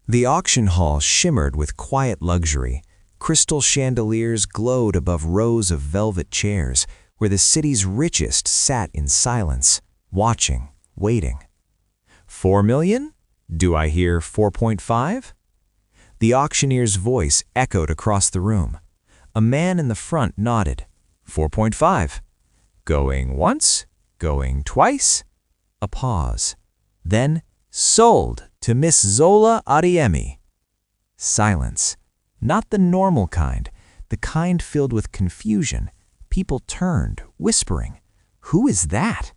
The auction hall shimmered with quiet luxury. Crystal chandeliers glowed above rows of velvet chairs, where the city's richest sat in silence, watching, waiting. 4 million? Do I hear 4.5? The auctioneer's voice echoed across the room. A man in the front nodded. 4.5. Going once? Going twice? A pause. Then, sold to Miss Zola Adeyemi. Silence. Not the normal kind, the kind filled with confusion. People turned, whispering, "Who is that?"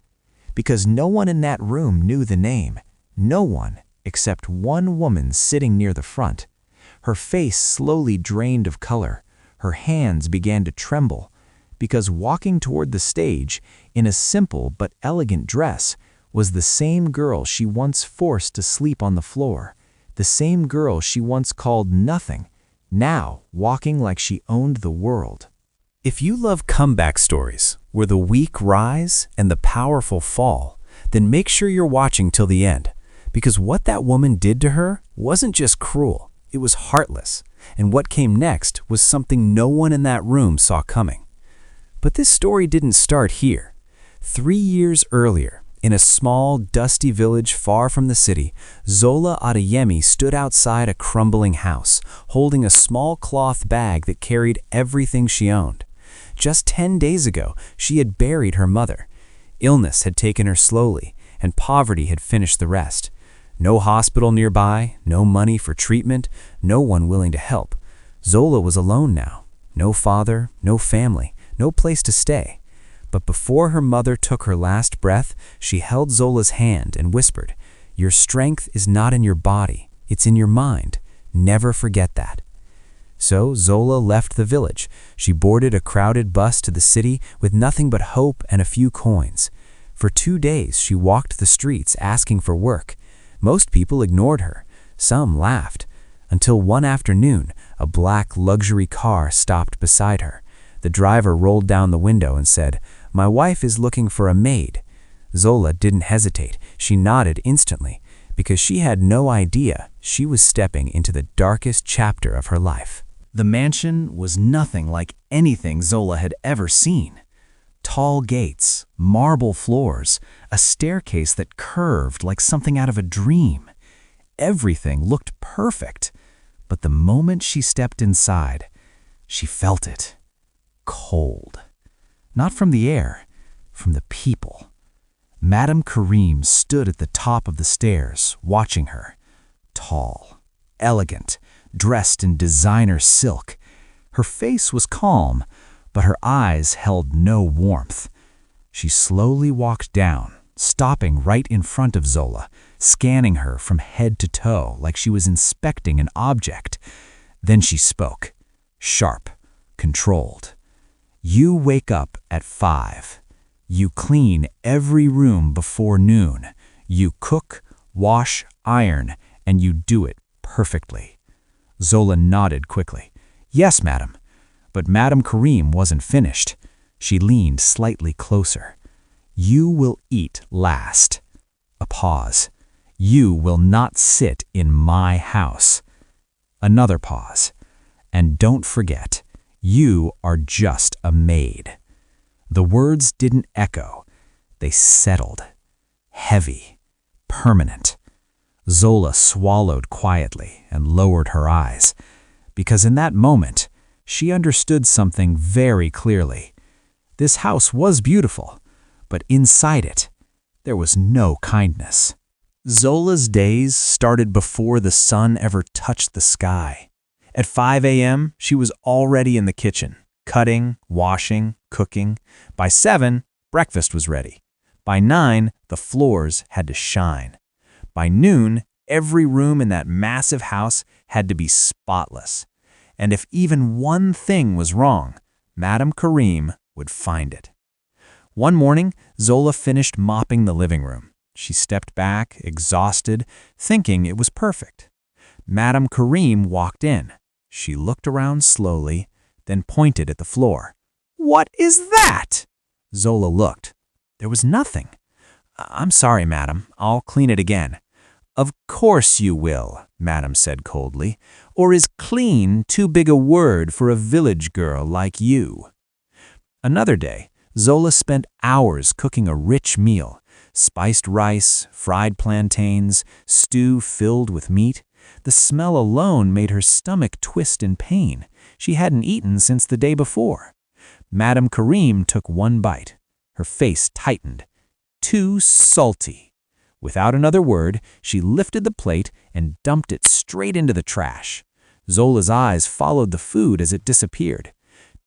Because no one in that room knew the name. No one except one woman sitting near the front. Her face slowly drained of color. Her hands began to tremble, because walking toward the stage, in a simple but elegant dress, was the same girl she once forced to sleep on the floor, the same girl she once called nothing, now walking like she owned the world. If you love comeback stories, where the weak rise and the powerful fall, then make sure you're watching till the end, because what that woman did to her wasn't just cruel, it was heartless, and what came next was something no one in that room saw coming. But this story didn't start here. 3 years earlier, in a small, dusty village far from the city, Zola Adeyemi stood outside a crumbling house, holding a small cloth bag that carried everything she owned. Just 10 days ago, she had buried her mother. Illness had taken her slowly, and poverty had finished the rest. No hospital nearby, no money for treatment, no one willing to help. Zola was alone now. No father, no family, no place to stay. But before her mother took her last breath, she held Zola's hand and whispered, "Your strength is not in your body, it's in your mind. Never forget that." So Zola left the village. She boarded a crowded bus to the city with nothing but hope and a few coins. For 2 days she walked the streets asking for work. Most people ignored her. Some laughed. Until one afternoon, a black luxury car stopped beside her. The driver rolled down the window and said, "My wife is looking for a maid." Zola didn't hesitate. She nodded instantly, because she had no idea she was stepping into the darkest chapter of her life. The mansion was nothing like anything Zola had ever seen. Tall gates, marble floors, a staircase that curved like something out of a dream. Everything looked perfect, but the moment she stepped inside, she felt it. Cold. Not from the air, from the people. Madame Karim stood at the top of the stairs, watching her. Tall, elegant, dressed in designer silk. Her face was calm, but her eyes held no warmth. She slowly walked down, stopping right in front of Zola, scanning her from head to toe like she was inspecting an object. Then she spoke, sharp, controlled. "You wake up at 5. You clean every room before noon. You cook, wash, iron, and you do it perfectly." Zola nodded quickly. "Yes, madam." But Madame Karim wasn't finished. She leaned slightly closer. "You will eat last." A pause. "You will not sit in my house." Another pause. "And don't forget, you are just a maid." The words didn't echo. They settled. Heavy. Permanent. Zola swallowed quietly and lowered her eyes, because in that moment, she understood something very clearly. This house was beautiful, but inside it, there was no kindness. Zola's days started before the sun ever touched the sky. At 5 a.m., she was already in the kitchen, cutting, washing, cooking. By 7, breakfast was ready. By 9, the floors had to shine. By noon, every room in that massive house had to be spotless. And if even one thing was wrong, Madame Karim would find it. One morning, Zola finished mopping the living room. She stepped back, exhausted, thinking it was perfect. Madame Karim walked in. She looked around slowly, then pointed at the floor. "What is that?" Zola looked. There was nothing. "I'm sorry, madam. I'll clean it again." "Of course you will," Madam said coldly. "Or is clean too big a word for a village girl like you?" Another day, Zola spent hours cooking a rich meal: spiced rice, fried plantains, stew filled with meat. The smell alone made her stomach twist in pain. She hadn't eaten since the day before. Madame Karim took one bite. Her face tightened. Too salty. Without another word, she lifted the plate and dumped it straight into the trash. Zola's eyes followed the food as it disappeared.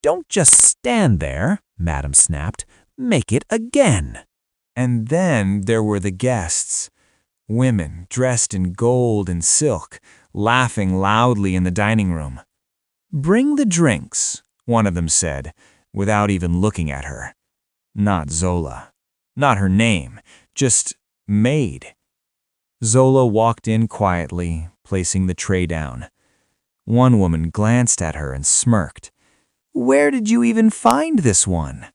"Don't just stand there," Madame snapped. "Make it again." And then there were the guests. Women dressed in gold and silk, laughing loudly in the dining room. "Bring the drinks," one of them said, without even looking at her. Not Zola. Not her name. Just Maid. Zola walked in quietly, placing the tray down. One woman glanced at her and smirked. "Where did you even find this one?"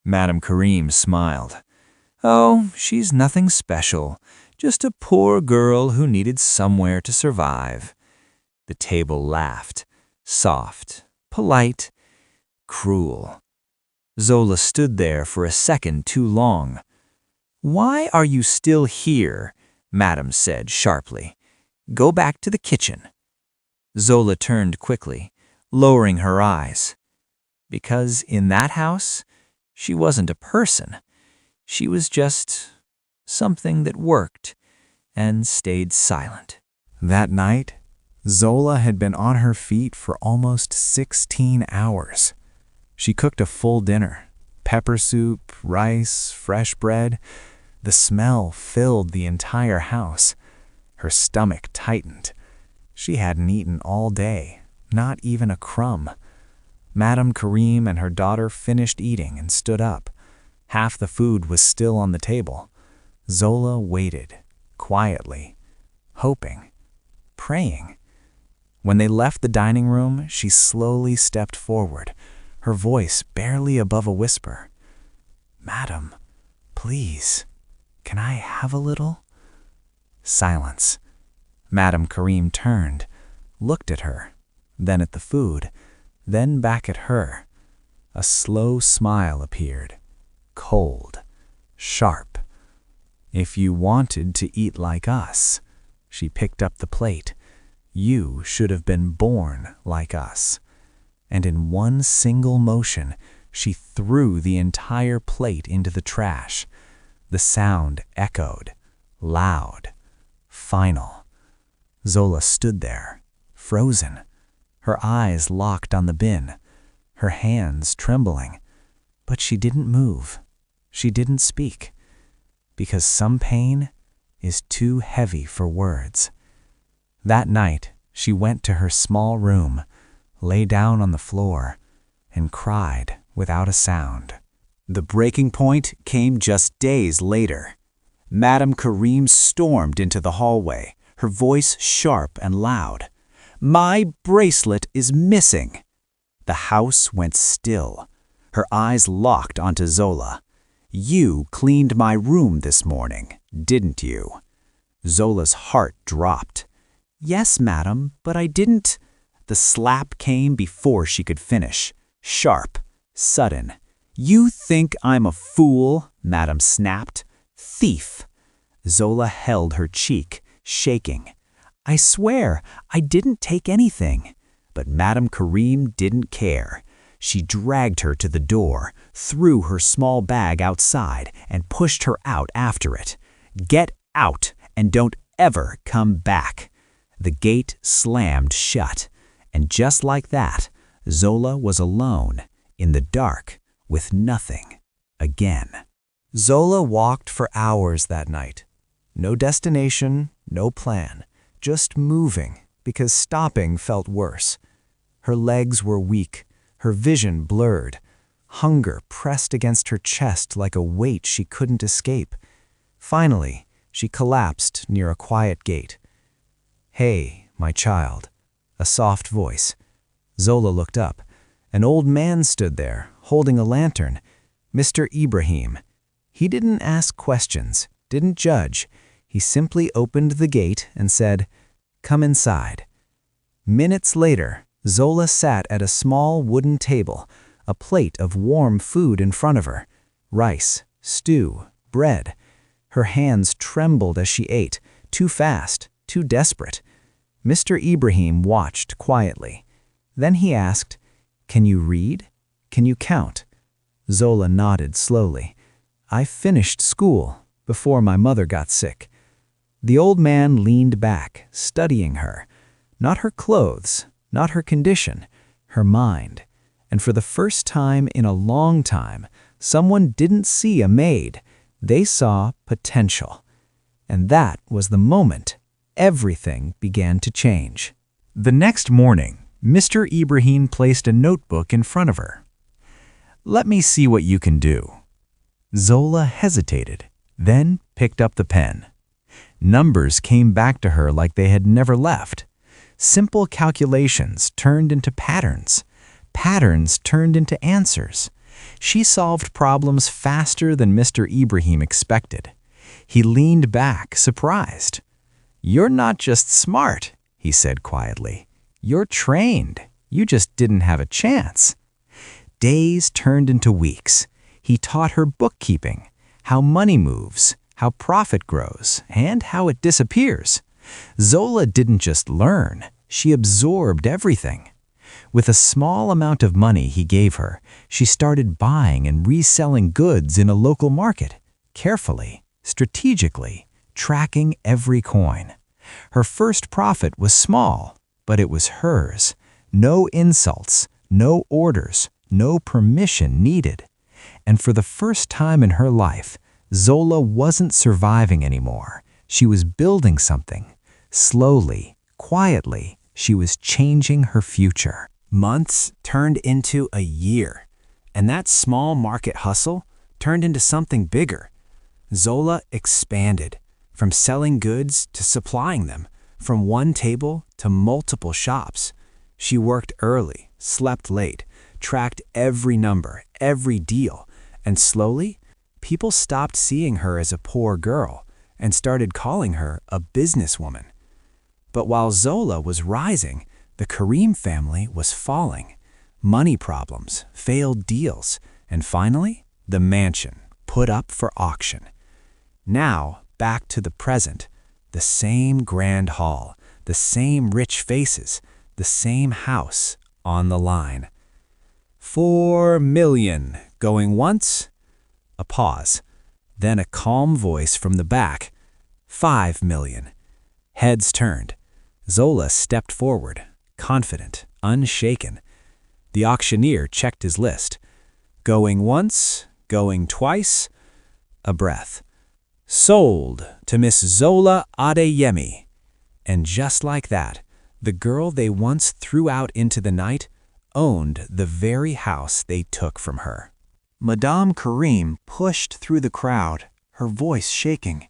Madame Karim smiled. "Oh, she's nothing special. Just a poor girl who needed somewhere to survive." The table laughed. Soft, polite, cruel. Zola stood there for a second too long. "Why are you still here?" Madame said sharply. "Go back to the kitchen." Zola turned quickly, lowering her eyes. Because in that house, she wasn't a person. She was just something that worked and stayed silent. That night, Zola had been on her feet for almost 16 hours. She cooked a full dinner: pepper soup, rice, fresh bread. The smell filled the entire house. Her stomach tightened. She hadn't eaten all day, not even a crumb. Madame Karim and her daughter finished eating and stood up. Half the food was still on the table. Zola waited, quietly, hoping, praying. When they left the dining room, she slowly stepped forward, her voice barely above a whisper. "Madam, please, can I have a little?" Silence. Madame Karim turned, looked at her, then at the food, then back at her. A slow smile appeared, cold, sharp. "If you wanted to eat like us," she picked up the plate, "you should have been born like us." And in one single motion, she threw the entire plate into the trash. The sound echoed, loud, final. Zola stood there, frozen, her eyes locked on the bin, her hands trembling. But she didn't move. She didn't speak. Because some pain is too heavy for words. That night, she went to her small room, lay down on the floor, and cried without a sound. The breaking point came just days later. Madame Karim stormed into the hallway, her voice sharp and loud. "My bracelet is missing." The house went still. Her eyes locked onto Zola. "You cleaned my room this morning, didn't you?" Zola's heart dropped. "Yes, madam, but I didn't." The slap came before she could finish. Sharp, sudden. "You think I'm a fool?" Madame snapped. "Thief." Zola held her cheek, shaking. "I swear, I didn't take anything." But Madame Karim didn't care. She dragged her to the door, threw her small bag outside, and pushed her out after it. "Get out, and don't ever come back." The gate slammed shut, and just like that, Zola was alone, in the dark, with nothing, again. Zola walked for hours that night. No destination, no plan, just moving, because stopping felt worse. Her legs were weak, her vision blurred. Hunger pressed against her chest like a weight she couldn't escape. Finally, she collapsed near a quiet gate. "Hey, my child," a soft voice. Zola looked up. An old man stood there, holding a lantern. Mr. Ibrahim. He didn't ask questions, didn't judge. He simply opened the gate and said, "Come inside." Minutes later, Zola sat at a small wooden table, a plate of warm food in front of her. Rice, stew, bread. Her hands trembled as she ate, too fast, too desperate. Mr. Ibrahim watched quietly. Then he asked, "Can you read? Can you count?" Zola nodded slowly. "I finished school before my mother got sick." The old man leaned back, studying her. Not her clothes, not her condition, her mind. And for the first time in a long time, someone didn't see a maid. They saw potential. And that was the moment everything began to change. The next morning, Mr. Ibrahim placed a notebook in front of her. "Let me see what you can do." Zola hesitated, then picked up the pen. Numbers came back to her like they had never left. Simple calculations turned into patterns. Patterns turned into answers. She solved problems faster than Mr. Ibrahim expected. He leaned back, surprised. "You're not just smart," he said quietly. "You're trained. You just didn't have a chance." Days turned into weeks. He taught her bookkeeping, how money moves, how profit grows, and how it disappears. Zola didn't just learn, she absorbed everything. With a small amount of money he gave her, she started buying and reselling goods in a local market, carefully, strategically, tracking every coin. Her first profit was small, but it was hers. No insults, no orders, no permission needed. And for the first time in her life, Zola wasn't surviving anymore. She was building something. Slowly, quietly, she was changing her future. Months turned into a year, and that small market hustle turned into something bigger. Zola expanded, from selling goods to supplying them, from one table to multiple shops. She worked early, slept late, tracked every number, every deal, and slowly, people stopped seeing her as a poor girl and started calling her a businesswoman. But while Zola was rising, the Karim family was falling. Money problems, failed deals, and finally, the mansion put up for auction. Now, back to the present, the same grand hall, the same rich faces, the same house on the line. 4 million, going once? A pause, then a calm voice from the back. 5 million. Heads turned. Zola stepped forward, confident, unshaken. The auctioneer checked his list. Going once, going twice. A breath. Sold to Miss Zola Adeyemi. And just like that, the girl they once threw out into the night owned the very house they took from her. Madame Karim pushed through the crowd, her voice shaking.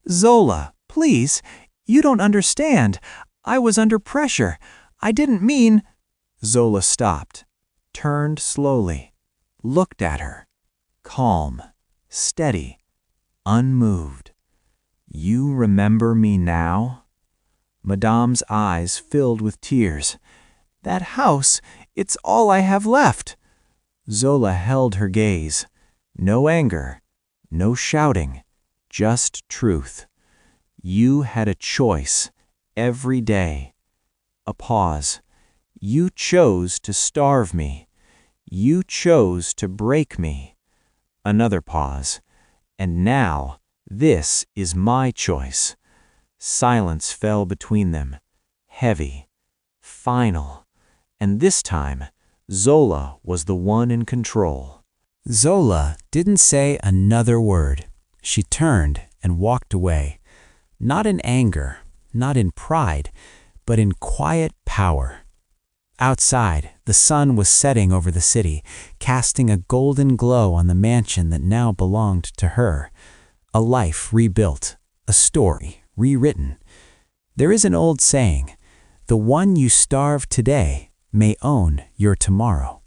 "Zola, please, you don't understand. I was under pressure. I didn't mean—" Zola stopped, turned slowly, looked at her, calm, steady, unmoved. "You remember me now?" Madame's eyes filled with tears. "That house, it's all I have left." Zola held her gaze. No anger, no shouting, just truth. "You had a choice every day." A pause. "You chose to starve me. You chose to break me." Another pause. "And now, this is my choice." Silence fell between them, heavy, final, and this time, Zola was the one in control. Zola didn't say another word. She turned and walked away, not in anger, not in pride, but in quiet power. Outside, the sun was setting over the city, casting a golden glow on the mansion that now belonged to her. A life rebuilt, a story rewritten. There is an old saying, "The one you starve today may own your tomorrow."